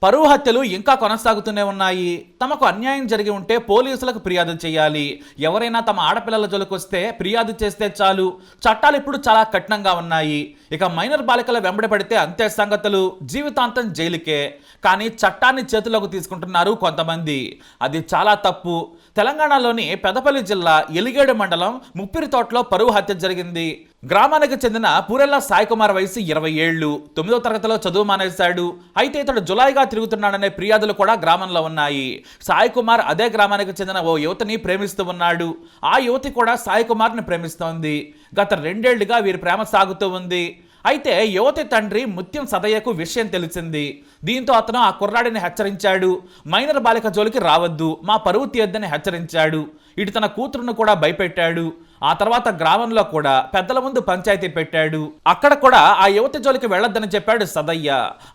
పరువు హత్యలు ఇంకా కొనసాగుతూనే ఉన్నాయి. తమకు అన్యాయం జరిగి ఉంటే పోలీసులకు ఫిర్యాదు చేయాలి. ఎవరైనా తమ ఆడపిల్లల జోలికొస్తే ఫిర్యాదు చేస్తే చాలు. చట్టాలు ఇప్పుడు చాలా కఠినంగా ఉన్నాయి. ఇక మైనర్ బాలికల వెంబడి పడితే అంతే సంగతులు, జీవితాంతం జైలుకే. కానీ చట్టాన్ని చేతుల్లోకి తీసుకుంటున్నారు కొంతమంది. అది చాలా తప్పు. తెలంగాణలోని పెదపల్లి జిల్లా ఎలిగేడు మండలం ముప్పిరితోటలో పరువు హత్య జరిగింది. గ్రామానికి చెందిన పూరెల్ల సాయి కుమార్ వయసు 20 ఏళ్లు. 9వ తరగతిలో చదువు మానేశాడు. అయితే ఇతడు జులాయిగా తిరుగుతున్నాడనే ఫిర్యాదులు కూడా గ్రామంలో ఉన్నాయి. సాయి కుమార్ అదే గ్రామానికి చెందిన ఓ యువతిని ప్రేమిస్తూ ఉన్నాడు. ఆ యువతి కూడా సాయి కుమార్ని ప్రేమిస్తోంది. గత 2 ఏళ్లుగా వీరి ప్రేమ సాగుతూ ఉంది. అయితే యువతి తండ్రి ముత్యం సదయ్యకు విషయం తెలిసింది. దీంతో అతను ఆ కుర్రాడిని హెచ్చరించాడు. మైనర్ బాలిక జోలికి రావద్దు, మా పరువు తీయొద్దని హెచ్చరించాడు. ఇటు తన కూతురును కూడా భయపెట్టాడు. ఆ తర్వాత గ్రామంలో కూడా పెద్దల ముందు పంచాయతీ పెట్టాడు. అక్కడ కూడా ఆ యువతి జోలికి వెళ్లొద్దని చెప్పాడు సదయ్య.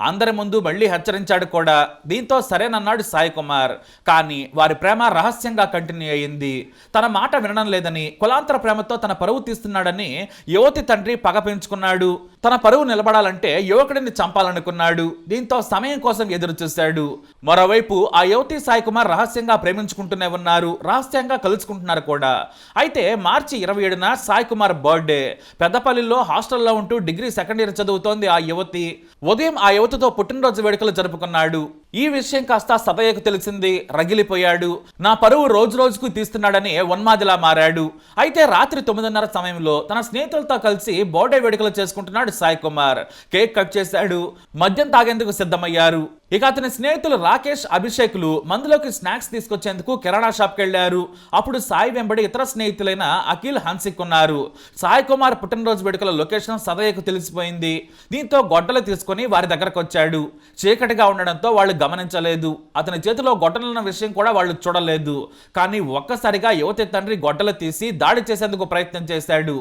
అందరి ముందు మళ్లీ హెచ్చరించాడు కూడా. దీంతో సరేనన్నాడు సాయి కుమార్. కానీ వారి ప్రేమ రహస్యంగా కంటిన్యూ అయ్యింది. తన మాట వినడం లేదని, కులాంతర ప్రేమతో తన పరువు తీస్తున్నాడని యువతి తండ్రి పగ పెంచుకున్నాడు. తన పరువు నిలబడాలంటే యువకుడిని చంపాలనుకున్నాడు. దీంతో సమయం కోసం ఎదురు చూశాడు. మరోవైపు ఆ యువతి సాయి కుమార్ రహస్యంగా ప్రేమించుకుంటూనే ఉన్నారు. రహస్యంగా కలుసుకుంటున్నారు కూడా. అయితే మార్చి 27న సాయి కుమార్ బర్త్డే. పెద్దపల్లిలో హాస్టల్లో ఉంటూ డిగ్రీ సెకండ్ ఇయర్ చదువుతోంది ఆ యువతి. ఉదయం ఆ యువతితో పుట్టినరోజు వేడుకలు జరుపుకున్నాడు. ఈ విషయం కాస్త సదయ్యకు తెలిసింది. రగిలిపోయాడు. నా పరువు రోజు రోజుకు తీస్తున్నాడని ఉన్మాదిలా మారాడు. అయితే రాత్రి 9:30 సమయంలో తన స్నేహితులతో కలిసి బర్త్డే వేడుకలు చేసుకుంటున్నాడు సాయి కుమార్. కేక్ కట్ చేశాడు. మద్యం తాగేందుకు సిద్ధమయ్యారు. ఇక అతని స్నేహితులు రాకేష్, అభిషేక్లు మందులోకి స్నాక్స్ తీసుకొచ్చేందుకు కిరాణా షాప్కి వెళ్లారు. అప్పుడు సాయి వెంబడి ఇతర స్నేహితులైన అఖిల్, హన్సిక్ ఉన్నారు. సాయి కుమార్ పుట్టినరోజు వేడుకల లొకేషన్ సదయ్యకు తెలిసిపోయింది. దీంతో గొడ్డలు తీసుకుని వారి దగ్గరకు వచ్చాడు. చీకటిగా ఉండడంతో వాళ్ళు గమనించలేదు. అతని చేతిలో గొడ్డలున్న విషయం కూడా వాళ్ళు చూడలేదు. కానీ ఒక్కసారిగా యువతి తండ్రి గొడ్డలు తీసి దాడి చేసేందుకు ప్రయత్నం చేశాడు.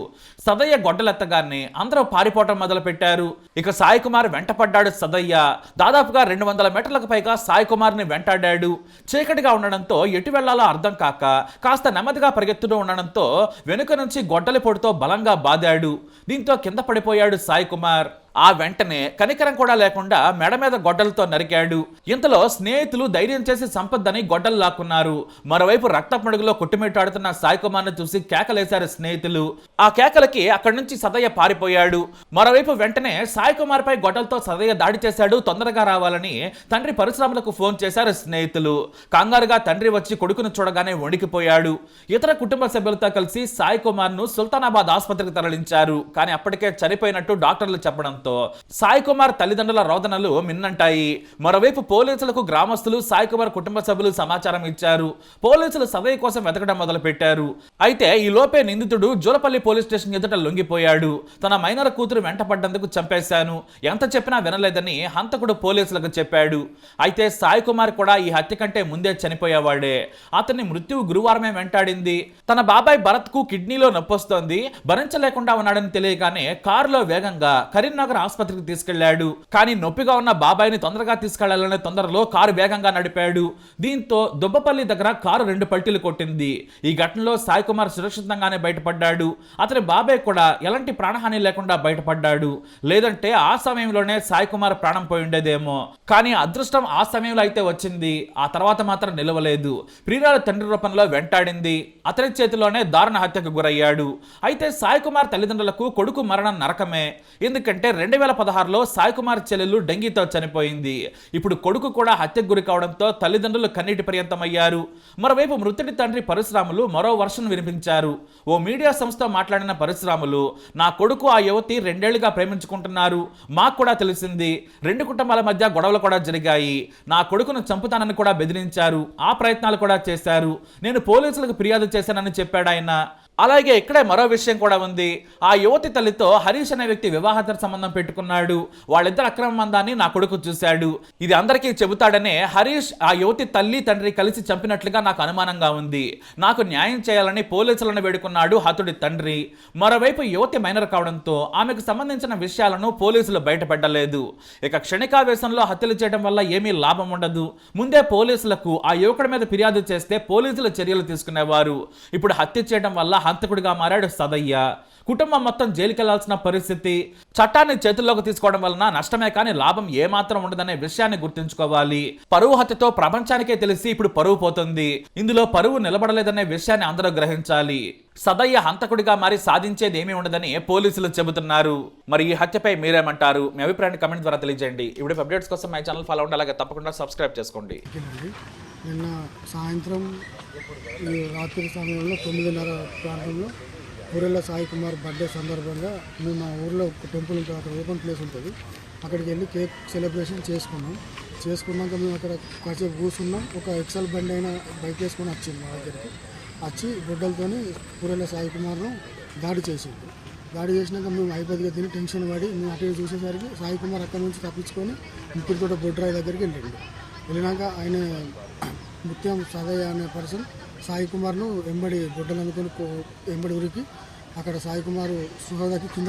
సదయ్య గొడ్డలెత్తగానే అందరూ పారిపోవటం మొదలు పెట్టారు. ఇక సాయి కుమార్ వెంటపడ్డాడు సదయ్య. దాదాపుగా 200 మీటర్లకు పైగా సాయి కుమార్ ని వెంటాడాడు. చీకటిగా ఉండడంతో ఎటు వెళ్లాలో అర్థం కాక కాస్త నెమ్మదిగా పరిగెత్తుతూ ఉండడంతో వెనుక నుంచి గొడ్డలి పొడితో బలంగా బాదాడు. దీంతో కింద పడిపోయాడు సాయి కుమార్. ఆ వెంటనే కనికరం కూడా లేకుండా మెడ మీద గొడ్డలతో నరికాడు. ఇంతలో స్నేహితులు ధైర్యం చేసి సంపద్దని గొడ్డలు లాక్కున్నారు. మరోవైపు రక్తమడుగులో కొట్టుమిట్టాడుతున్న సాయి కుమార్ను చూసి కేకలేశారు స్నేహితులు. ఆ కేకలకి అక్కడి నుంచి సదయ్య పారిపోయాడు. మరోవైపు వెంటనే సాయి కుమార్ పై గొడ్డలతో సదయ్య దాడి చేశాడు. తొందరగా రావాలని తండ్రి పరశురాములకు ఫోన్ చేశారు స్నేహితులు. కంగారుగా తండ్రి వచ్చి కొడుకును చూడగానే వణికిపోయాడు. ఇతర కుటుంబ సభ్యులతో కలిసి సాయి కుమార్ ను సుల్తానాబాద్ ఆసుపత్రికి తరలించారు. కానీ అప్పటికే చనిపోయినట్టు డాక్టర్లు చెప్పడం సాయి కుమార్ తల్లిదండ్రుల రోదనలు మిన్నంటాయి. మరోవైపు పోలీసులకు గ్రామస్తులు, సాయి కుమార్ కుటుంబ సభ్యులు సమాచారం ఇచ్చారు. పోలీసులు సదయ్య కోసం వెతకడం మొదలు పెట్టారు. అయితే ఈ లోపే నిందితుడు జూలపల్లి పోలీస్ స్టేషన్ ఎదుట లొంగిపోయాడు. తన మైనర్ కూతురు వెంటపడ్డందుకు చంపేశాను, ఎంత చెప్పినా వినలేదని హంతకుడు పోలీసులకు చెప్పాడు. అయితే సాయి కుమార్ కూడా ఈ హత్య కంటే ముందే చనిపోయేవాడే. అతన్ని మృత్యువు గురువారమే వెంటాడింది. తన బాబాయ్ భరత్ కు కిడ్నీలో నొప్పొస్తోంది, భరించలేకుండా ఉన్నాడని తెలియగానే కారులో వేగంగా కరీంనగర్ ఆసుపత్రికి తీసుకెళ్లాడు. కానీ నొప్పిగా ఉన్న బాబాయిని తొందరగా తీసుకెళ్లాలనే తొందరలో కారు వేగంగా నడిపాడు. దీంతో దుబ్బపల్లి దగ్గర కారు 2 పల్టీలు కొట్టింది. ఈ ఘటనలో సాయి కుమార్ సురక్షితంగానే బయటపడ్డాడు. అతని బాబాయ్ కూడా ఎలాంటి ప్రాణహాని లేకుండా బయటపడ్డాడు. లేదంటే ఆ సమయంలోనే సాయి కుమార్ ప్రాణం పోయి ఉండేదేమో. కానీ అదృష్టం ఆ సమయంలో అయితే వచ్చింది. ఆ తర్వాత మాత్రం నిలవలేదు. ప్రియురాలు తండ్రి రూపంలో వెంటాడింది. అతని చేతిలోనే దారుణ హత్యకు గురయ్యాడు. అయితే సాయి కుమార్ తల్లిదండ్రులకు కొడుకు మరణం నరకమే. ఎందుకంటే 2016లో సాయి కుమార్ చెల్లెలు డెంగీతో చనిపోయింది. ఇప్పుడు కొడుకు కూడా హత్యకు గురి కావడంతో తల్లిదండ్రులు కన్నీటి పర్యంతమయ్యారు. మరోవైపు మృతుడి తండ్రి పరశురాములు మరో వర్షన్ వినిపించారు. ఓ మీడియా సంస్థతో మాట్లాడిన పరశురాములు, నా కొడుకు ఆ యువతి 2 ఏళ్లుగా ప్రేమించుకుంటున్నారు. మాకు కూడా తెలిసింది. 2 కుటుంబాల మధ్య గొడవలు కూడా జరిగాయి. నా కొడుకును చంపుతానని కూడా బెదిరించారు. ఆ ప్రయత్నాలు కూడా చేశారు. నేను పోలీసులకు ఫిర్యాదు చేశానని చెప్పాడు ఆయన. అలాగే ఇక్కడే మరో విషయం కూడా ఉంది. ఆ యువతి తల్లితో హరీష్ అనే వ్యక్తి వివాహేతర సంబంధం పెట్టుకున్నాడు. వాళ్ళిద్దరు అక్రమ బంధాన్ని నా కొడుకు చూశాడు. ఇది అందరికీ చెబుతాడనే హరీష్ ఆ యువతి తల్లి తండ్రి కలిసి చంపినట్లుగా నాకు అనుమానంగా ఉంది. నాకు న్యాయం చేయాలని పోలీసులను వేడుకున్నాడు హతుడి తండ్రి. మరోవైపు యువతి మైనర్ కావడంతో ఆమెకు సంబంధించిన విషయాలను పోలీసులు బయటపెట్టలేదు. ఇక క్షణికావేశంలో హత్యలు చేయడం వల్ల ఏమీ లాభం ఉండదు. ముందే పోలీసులకు ఆ యువకుడి మీద ఫిర్యాదు చేస్తే పోలీసులు చర్యలు తీసుకునేవారు. ఇప్పుడు హత్య చేయడం వల్ల హంతకుడిగా మారాడు సదయ్య. కుటుంబం మొత్తం జైలుకెళ్లాల్సిన పరిస్థితి. చట్టాన్ని చేతుల్లోకి తీసుకోవడం వలన నష్టమే కానీ లాభం ఏమాత్రం ఉండదనే విషయాన్ని గుర్తుంచుకోవాలి. పరువు హత్యతో ప్రపంచానికే తెలిసి ఇప్పుడు పరువు పోతుంది. ఇందులో పరువు నిలబడలేదనే విషయాన్ని అందరూ గ్రహించాలి. సదయ్య హంతకుడిగా మారి సాధించేది ఏమీ ఉండదని పోలీసులు చెబుతున్నారు. మరి ఈ హత్యపై మీరేమంటారు? మీ అభిప్రాయాన్ని కమెంట్ ద్వారా తెలియజేయండి. ఇప్పుడు అప్డేట్స్ కోసం మై ఛానల్ ఫాలో అవ్వండి, అలాగే తప్పకుండా సబ్స్క్రైబ్ చేసుకోండి. నిన్న సాయంత్రం ఈ రాత్రి సమయంలో 9:30 ప్రాంతంలో ఊరెళ్ళ సాయి కుమార్ బర్త్డే సందర్భంగా మేము మా ఊర్లో ఒక టెంపుల్ ఉంటుంది, అక్కడ ఓపెన్ ప్లేస్ ఉంటుంది, అక్కడికి వెళ్ళి కేక్ సెలబ్రేషన్ చేసుకున్నాక మేము అక్కడ కాసేపు కూర్చున్నాం. ఒక ఎక్సెల్ బండి అయినా బైక్ వేసుకొని వచ్చింది మా దగ్గరికి. వచ్చి గుడ్డలతోని ఊరెళ్ళ సాయి కుమార్ను దాడి చేసినాక మేము అయిపోద్దిగా తిని టెన్షన్ పడి మేము అటు చూసేసరికి సాయి కుమార్ అక్కడి నుంచి తప్పించుకొని ముప్పిరితోట బొడ్రాయి దగ్గరికి వెళ్ళినాక ఆయన ముత్యం సదయ్య అనే పర్సన్ సాయి కుమార్ను వెంబడి గుడ్డలు అనుకొని వెంబడి ఉరికి అక్కడ సాయి కుమార్ సుహోదకి కింద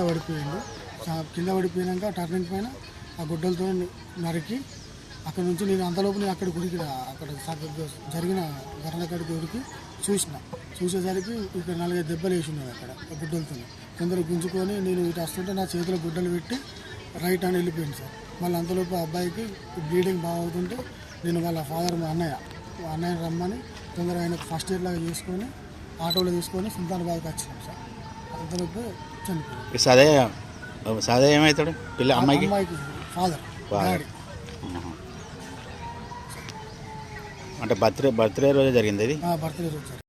పడిపోయినాక టర్నింగ్ పైన ఆ గుడ్డలతో నరికి అక్కడ నుంచి నేను అంతలోపు నేను అక్కడ గుడికి అక్కడ జరిగిన ఘటన కాడికి ఉరికి చూసేసరికి ఇక్కడ 4 దెబ్బలు వేసినాయి అక్కడ గుడ్డలతో. కొందరు గుంజుకొని నేను ఇటు వస్తుంటే నా చేతిలో గుడ్డలు పెట్టి రైట్ అని వెళ్ళిపోయింది సార్. మళ్ళీ అంతలోపు అబ్బాయికి బ్లీడింగ్ బాగా అవుతుంటే నేను వాళ్ళ ఫాదర్ మా అన్నయ్య రమ్మని తొందరగా ఆయనకు ఫస్ట్ ఎయిడ్ లాగా చేసుకొని ఆటోలో తీసుకొని సుల్తానాబాద్కి వచ్చినాం సార్. అంతలోపు చనిపోయాడు. సదయ్య ఏమవుతాడు? అమ్మాయికి ఫాదర్ డాడీ. అంటే బర్త్డే రోజే జరిగింది ఇది. బర్త్డే రోజు సార్.